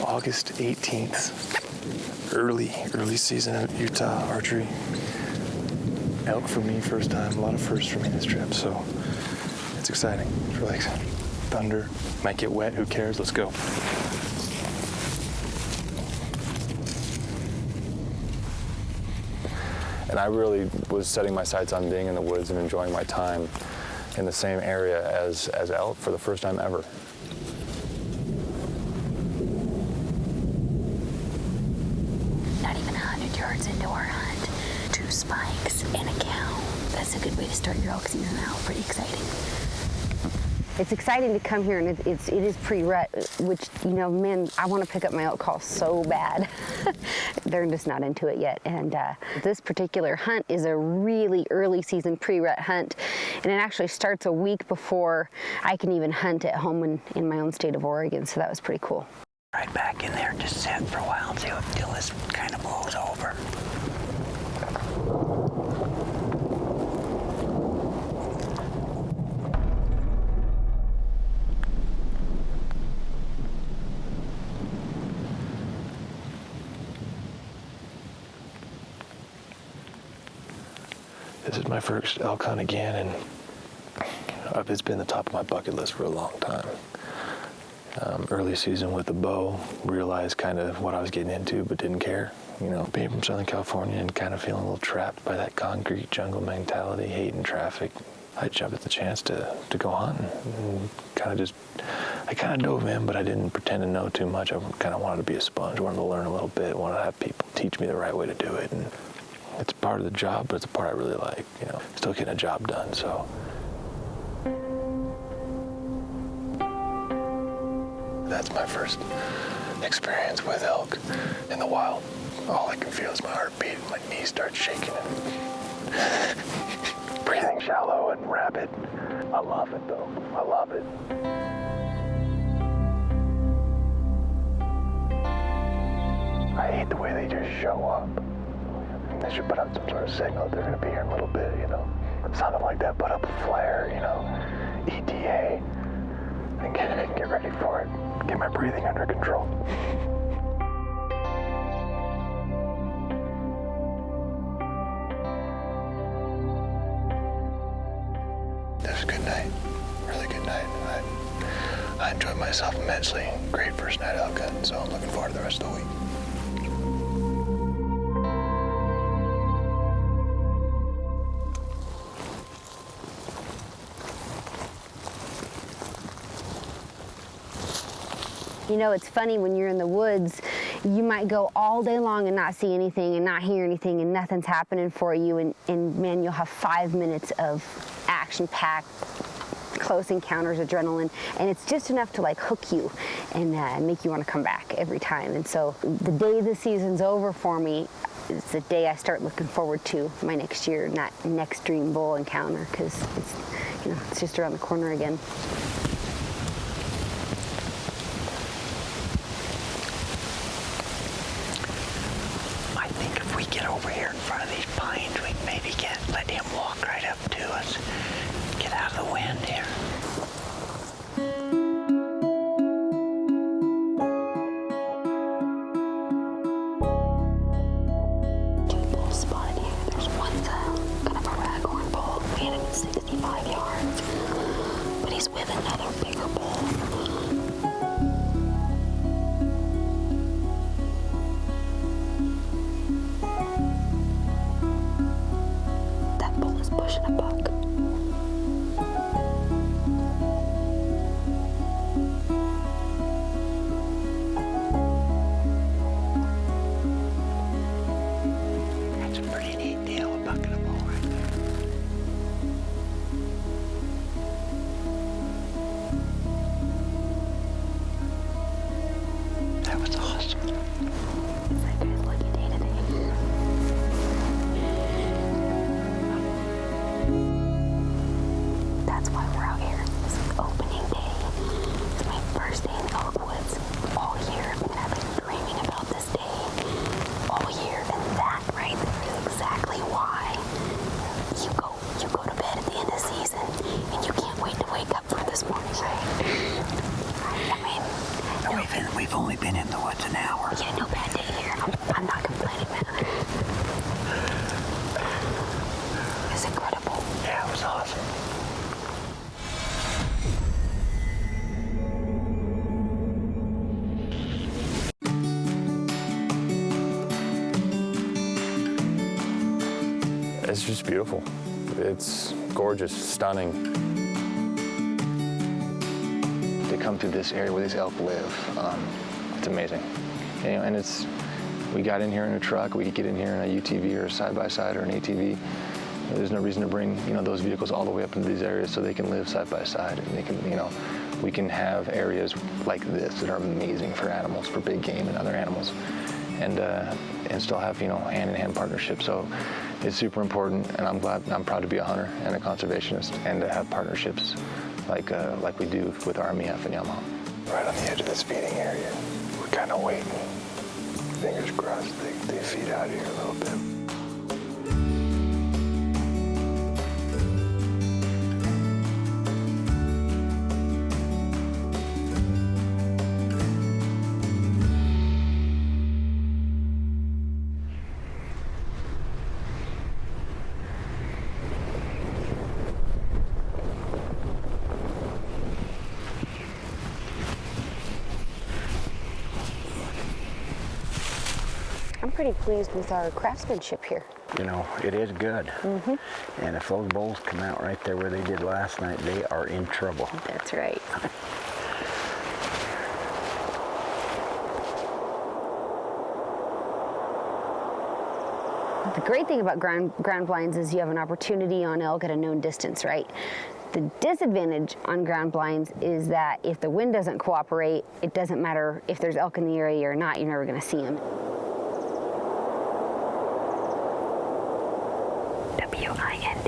August 18th. Early season at Utah archery. Elk for me, first time. A lot of firsts for me this trip, so it's exciting. It's really exciting. Thunder, might get wet, who cares? Let's go. And I really was setting my sights on being in the woods and enjoying my time in the same area as elk for the first time ever. Not even 100 yards into our hunt, 2 spikes and a cow. That's a good way to start your elk season out. Pretty exciting. It's exciting to come here, and it is pre-rut, which, you know, man, I want to pick up my elk call so bad. They're just not into it yet. And this particular hunt is a really early season pre-rut hunt, and it actually starts a week before I can even hunt at home in my own state of Oregon, so that was pretty cool. Right back in there, just sit for a while until this kind of blows over. This is my first elk hunt again, and it's been the top of my bucket list for a long time. Early season with the bow, realized kind of what I was getting into, but didn't care. You know, being from Southern California and kind of feeling a little trapped by that concrete jungle mentality, hating traffic, I jumped at the chance to go hunting. And I kind of dove in, but I didn't pretend to know too much. I kind of wanted to be a sponge, wanted to learn a little bit, wanted to have people teach me the right way to do it. And it's part of the job, but it's a part I really like, you know, still getting a job done, so. That's my first experience with elk in the wild. All I can feel is my heartbeat, my knees start shaking, and breathing shallow and rapid. I love it though, I love it. I hate the way they just show up. They should put out some sort of signal that they're going to be here in a little bit, you know. Something like that, put up a flare, you know, ETA, and get ready for it. Get my breathing under control. That was a good night, really good night. I enjoyed myself immensely. Great first night elk hunting, so I'm looking forward to the rest of the week. You know, it's funny when you're in the woods, you might go all day long and not see anything and not hear anything and nothing's happening for you, and man, you'll have 5 minutes of action-packed, close encounters, adrenaline, and it's just enough to like hook you and make you want to come back every time. And so the day the season's over for me is the day I start looking forward to my next year, not next dream bull encounter, because it's, you know, it's just around the corner again. Get over here in front of these pines, we can maybe let him walk right up to us. Get out of the wind here. Two bulls spotted here. There's one's kind of a raghorn bull. We had him at 65 yards, but he's with another bigger bull. Pushing a buck. and we've only been in the woods an hour. Yeah, no bad day here. I'm not complaining, man. It's incredible. Yeah, it was awesome. It's just beautiful. It's gorgeous, stunning. To come through this area where these elk live, it's amazing. You know, and we got in here in a truck. We could get in here in a UTV or a side-by-side or an ATV. There's no reason to bring, you know, those vehicles all the way up into these areas so they can live side by side, and they can, you know, we can have areas like this that are amazing for animals, for big game and other animals, and still have, you know, hand-in-hand partnerships. So it's super important, and I'm proud to be a hunter and a conservationist, and to have partnerships like we do with RMEF and Yamaha. Right on the edge of this feeding area, we're kind of waiting. Fingers crossed they feed out here a little bit. I'm pretty pleased with our craftsmanship here. You know, it is good. And if those bulls come out right there where they did last night, they are in trouble. That's right. The great thing about ground blinds is you have an opportunity on elk at a known distance, right? The disadvantage on ground blinds is that if the wind doesn't cooperate, it doesn't matter if there's elk in the area or not, you're never going to see them. WIND.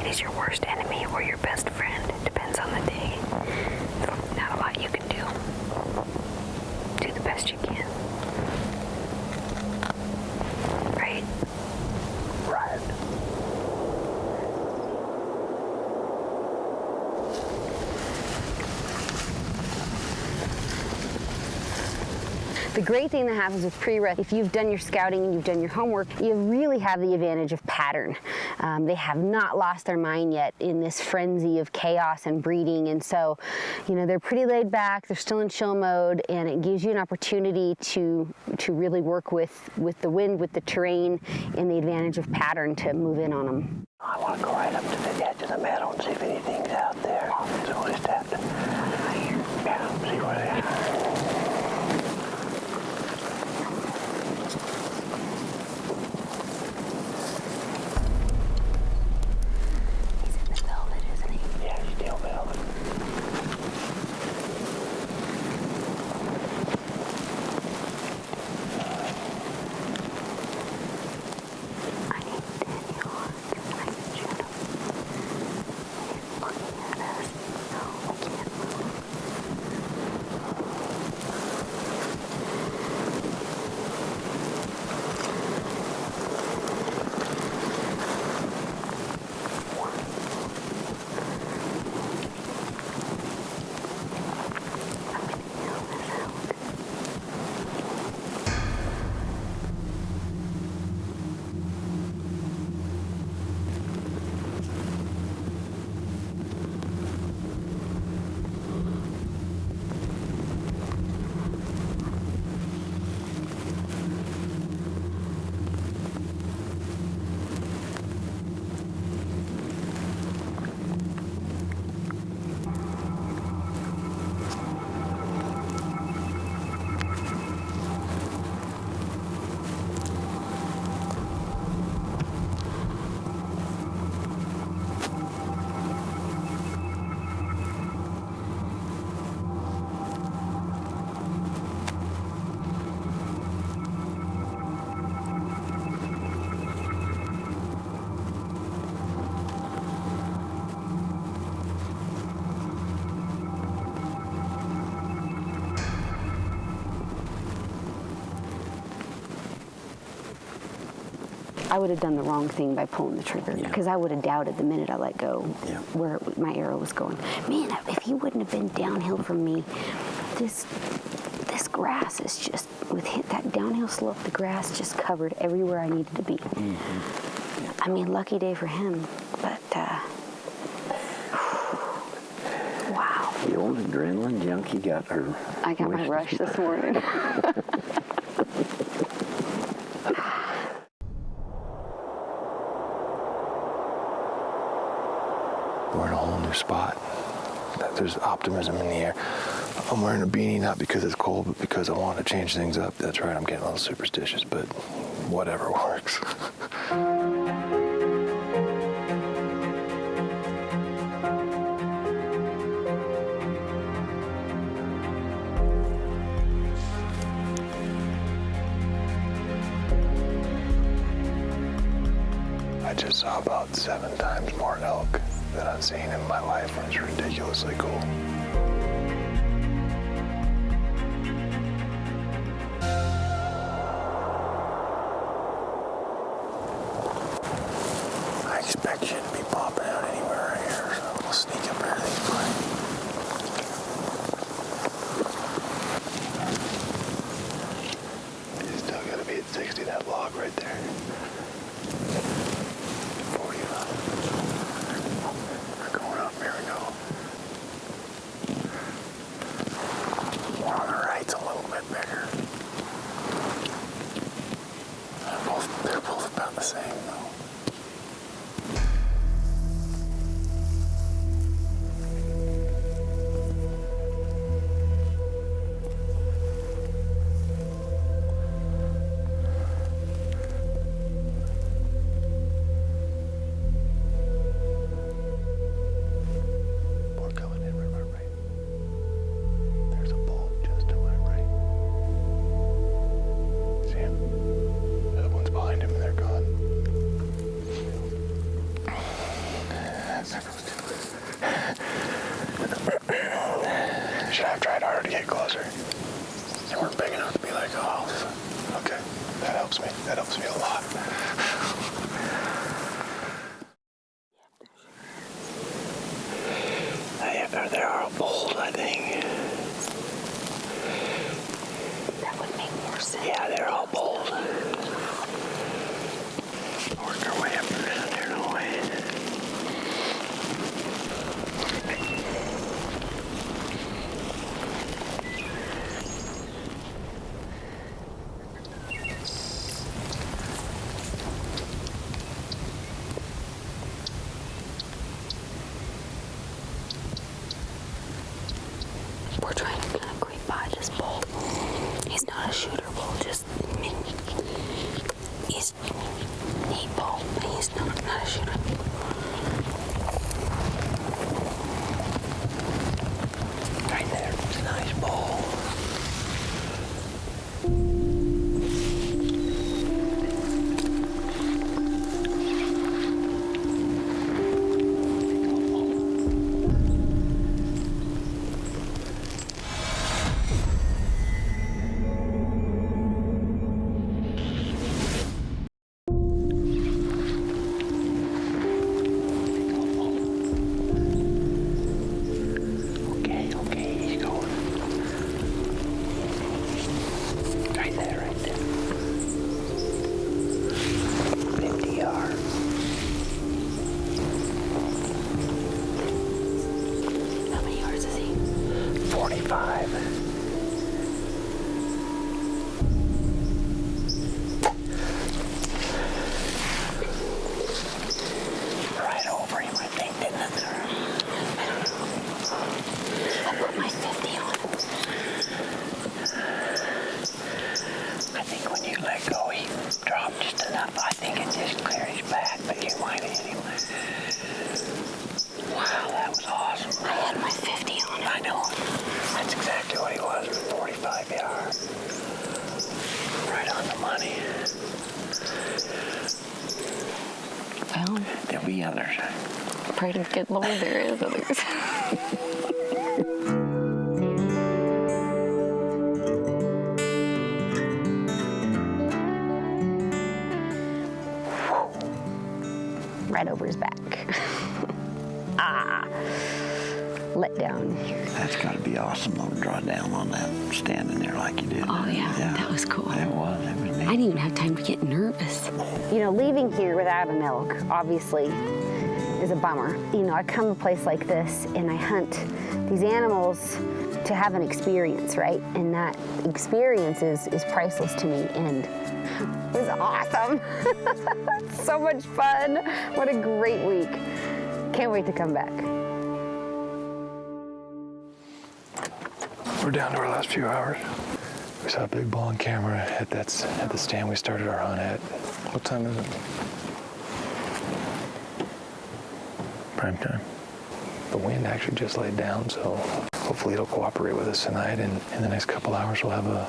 It is your worst enemy or your best friend. It depends on the day. Not a lot you can do. Do the best you can. Right? Right. The great thing that happens with pre-rut, if you've done your scouting and you've done your homework, you really have the advantage of pattern. They have not lost their mind yet in this frenzy of chaos and breeding, and so, you know, they're pretty laid back, they're still in chill mode, and it gives you an opportunity to really work with the wind, with the terrain, and the advantage of pattern to move in on them. I want to go right up to the edge of the meadow and see if anything's out there. So we just have to, yeah, see where they are. I would have done the wrong thing by pulling the trigger, because I would have doubted the minute I let go where my arrow was going. Man, if he wouldn't have been downhill from me this grass is just, with that downhill slope, the grass just covered everywhere I needed to be. I mean, lucky day for him, but wow. The old adrenaline junkie got her. I got my rush this morning. We're in a whole new spot. There's optimism in the air. I'm wearing a beanie not because it's cold, but because I want to change things up. That's right, I'm getting a little superstitious, but whatever works. I just saw about 7 times more elk than I've seen in my life, and it's ridiculously cool. I expect you to be popping out anywhere right here, so we'll sneak up here this way. You still gotta be at 60, that log right there. 45. We're going up, here we go. One on the right's a little bit bigger. They're both about the same though. We're coming in right, right. There's a bull just to my right. See him? The other one's behind him and they're gone. Should I have tried harder to get closer? They weren't big enough to be like, oh, okay. That helps me. That helps me a lot. They are bold, I think. That would make more sense. Yeah, they're all bold. Work our way up around here, no way. We're trying to kind of creep by this bull. He's not a shooter bull, just he's neat bull, but he's not a shooter. Right there, it's a nice bull. Okay, he's going. Right there, right there. 50 yards. How many yards is he? 45. Right over him, I think, didn't it? I'll put my 50 on him. I think when you let go, he dropped just enough. I think it just cleared his back, but you might hit him. Wow, that was awesome. I had my 50 on him. I know. That's exactly what he was, 45 yards. Right on the money. Well, There'll be others. pray to get Lord there is others. Right over his back. letdown. That's got to be awesome though, to draw down on that, standing there like you did. Oh, yeah, that was cool. It was neat. I didn't even have time to get nervous. You know, leaving here without an elk, obviously, is a bummer. You know, I come to a place like this and I hunt these animals to have an experience, right? And that experience is priceless to me, and it was awesome. So much fun. What a great week. Can't wait to come back. We're down to our last few hours. We saw a big bull on camera at the stand we started our hunt at. What time is it? Prime time. The wind actually just laid down, so hopefully it'll cooperate with us tonight, and in the next couple hours we'll have a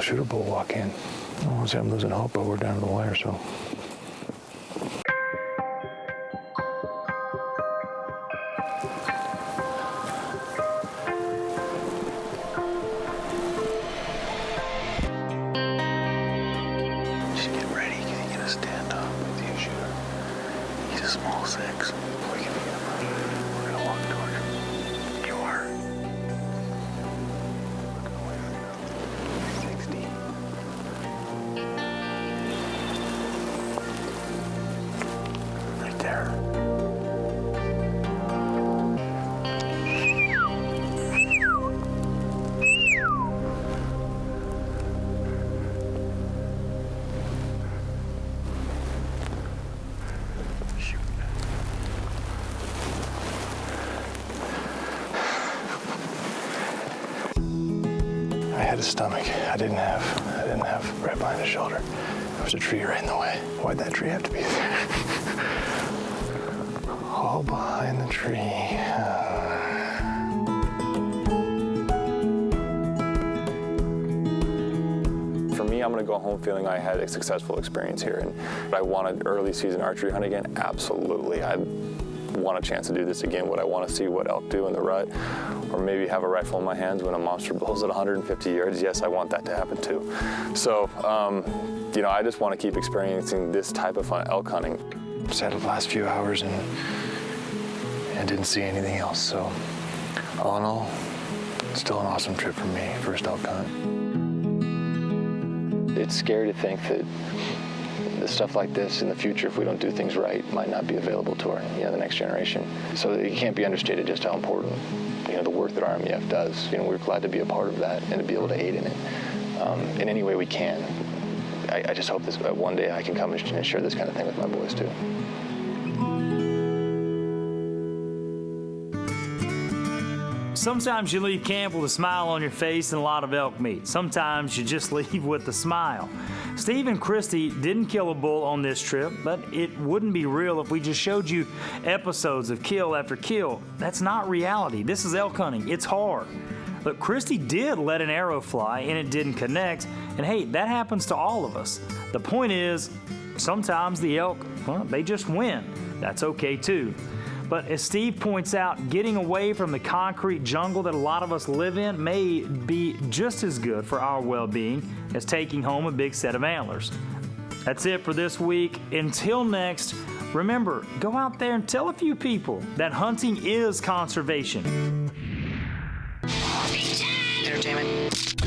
shooter bull walk in. I won't say I'm losing hope, but we're down to the wire, so. Just get ready. Can you get a stand up with you, shooter? He's a small 6. We can get him right. We're gonna walk towards him. You are. Look away right now. 60. Right there. Shoot. I had a stomach. I didn't have right behind the shoulder. There was a tree right in the way. Why'd that tree have to be there? All behind the tree. For me, I'm gonna go home feeling I had a successful experience here, and I want an early season archery hunt again. Absolutely, I want a chance to do this again. Would I want to see what elk do in the rut, or maybe have a rifle in my hands when a monster bull's at 150 yards? Yes, I want that to happen too. So, you know, I just want to keep experiencing this type of fun elk hunting. Sat the last few hours and didn't see anything else. So, all in all, still an awesome trip for me. First elk hunt. It's scary to think that the stuff like this in the future, if we don't do things right, might not be available to our, the next generation. So it can't be understated just how important, the work that RMEF does. We're glad to be a part of that and to be able to aid in it in any way we can. I just hope that one day I can come and share this kind of thing with my boys too. Sometimes you leave camp with a smile on your face and a lot of elk meat. Sometimes you just leave with a smile. Steve and Christy didn't kill a bull on this trip, but it wouldn't be real if we just showed you episodes of kill after kill. That's not reality. This is elk hunting. It's hard. But Christy did let an arrow fly and it didn't connect. And hey, that happens to all of us. The point is, sometimes the elk, they just win. That's okay too. But as Steve points out, getting away from the concrete jungle that a lot of us live in may be just as good for our well-being as taking home a big set of antlers. That's it for this week. Until next, remember, go out there and tell a few people that hunting is conservation. Entertainment.